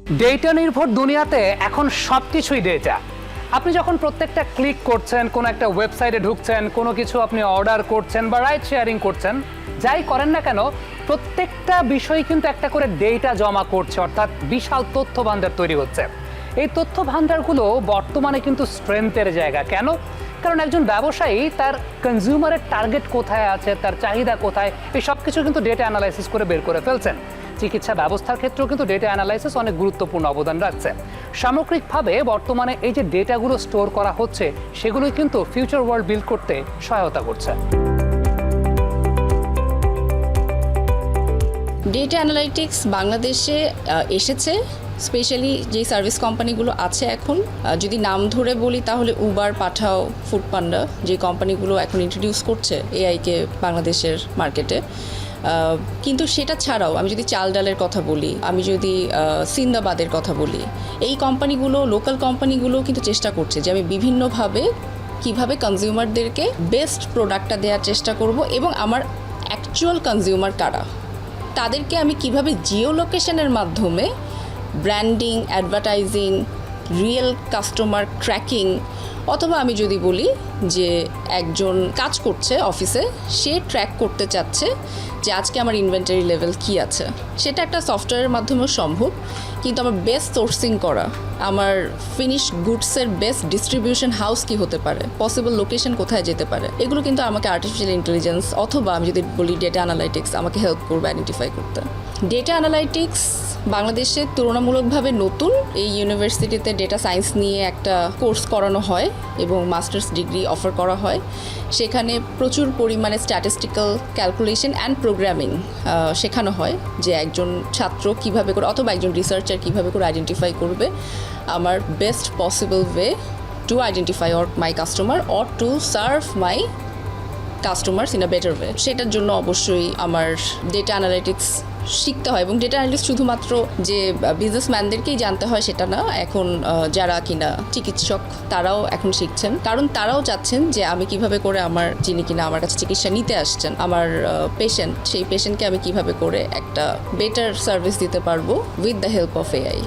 Data নির্ভর দুনিয়াতে এখন সবকিছুই ডেটা। আপনি যখন প্রত্যেকটা ক্লিক করছেন, কোনো একটা ওয়েবসাইটে ঢুকছেন, কোনো কিছু আপনি অর্ডার করছেন বা রাইড শেয়ারিং করছেন, যাই করেন না কেন প্রত্যেকটা বিষয় কিন্তু একটা করে ডেটা জমা করছে, অর্থাৎ বিশাল তথ্য ভান্ডার তৈরি হচ্ছে। এই তথ্য ভান্ডারগুলো বর্তমানে কিন্তু স্ট্রেংথের জায়গা। কেন? কারণ একজন ব্যবসায়ী তার কনজিউমারের টার্গেট কোথায় আছে, তার চাহিদা কোথায়, এই সব কিছু কিন্তু ডেটা অ্যানালাইসিস করে বের করে ফেলছেন। চিকিৎসা ব্যবস্থার ক্ষেত্রেও কিন্তু ডেটা অ্যানালাইসিস অনেক গুরুত্বপূর্ণ অবদান রাখছে। সামগ্রিকভাবে বর্তমানে এই যে ডেটাগুলো স্টোর করা হচ্ছে, সেগুলোই কিন্তু ফিউচার ওয়ার্ল্ড বিল্ড করতে সহায়তা করছে। ডেটা অ্যানালাইটিক্স বাংলাদেশে এসেছে, স্পেশালি যে সার্ভিস কোম্পানিগুলো আছে এখন, যদি নাম ধরে বলি তাহলে উবার, পাঠাও, ফুডপান্ডা, যে কোম্পানিগুলো এখন ইন্ট্রোডিউস করছে এআইকে বাংলাদেশের মার্কেটে। কিন্তু সেটা ছাড়াও আমি যদি চাল ডালের কথা বলি, আমি যদি সিন্দাবাদের কথা বলি, এই কোম্পানিগুলো, লোকাল কোম্পানিগুলো কিন্তু চেষ্টা করছে যে আমি বিভিন্নভাবে কিভাবে কনজিউমারদেরকে বেস্ট প্রোডাক্টটা দেওয়ার চেষ্টা করব, এবং আমার অ্যাকচুয়াল কনজিউমার কারা, তাদেরকে আমি কিভাবে জিও লোকেশনের মাধ্যমে branding, advertising, real customer tracking, অথবা আমি যদি বলি যে একজন কাজ করছে অফিসে, সে ট্র্যাক করতে চাচ্ছে যে আজকে আমার ইনভেন্টারি লেভেল কী আছে, সেটা একটা সফটওয়্যারের মাধ্যমেও সম্ভব। কিন্তু আমার বেস্ট সোর্সিং করা, আমার ফিনিশ গুডসের বেস্ট ডিস্ট্রিবিউশন হাউস কি হতে পারে, পসিবল লোকেশন কোথায় যেতে পারে, এগুলো কিন্তু আমাকে আর্টিফিশিয়াল ইন্টেলিজেন্স অথবা আমি যদি বলি ডেটা অ্যানালাইটিক্স আমাকে হেল্প করবে আইডেন্টিফাই করতে। ডেটা অ্যানালাইটিক্স বাংলাদেশে তুলনামূলকভাবে নতুন। এই ইউনিভার্সিটিতে ডেটা সায়েন্স নিয়ে একটা কোর্স করানো হয় এবং মাস্টার্স ডিগ্রি অফার করা হয়। সেখানে প্রচুর পরিমাণে স্ট্যাটিস্টিক্যাল ক্যালকুলেশন অ্যান্ড প্রোগ্রামিং শেখানো হয়, যে একজন ছাত্র কীভাবে করে অথবা একজন রিসার্চার কীভাবে করে আইডেন্টিফাই করবে আমার best possible way to identify my customer or to serve my customers in a better way. সেটার জন্য অবশ্যই আমার ডেটা অ্যানালিটিক্স শিখতে হয়, এবং ডেটা অ্যানালিটিক্স শুধুমাত্র যে বিজনেসম্যানদেরকেই জানতে হয় সেটা না, এখন যারা কিনা চিকিৎসক তারাও এখন শিখছেন, কারণ তারাও চাচ্ছেন যে আমি কিভাবে করে আমার যিনি কিনা আমার কাছে চিকিৎসা নিতে আসছেন, আমার পেশেন্ট, সেই পেশেন্টকে আমি কিভাবে করে একটা বেটার সার্ভিস দিতে পারবো with the help of AI.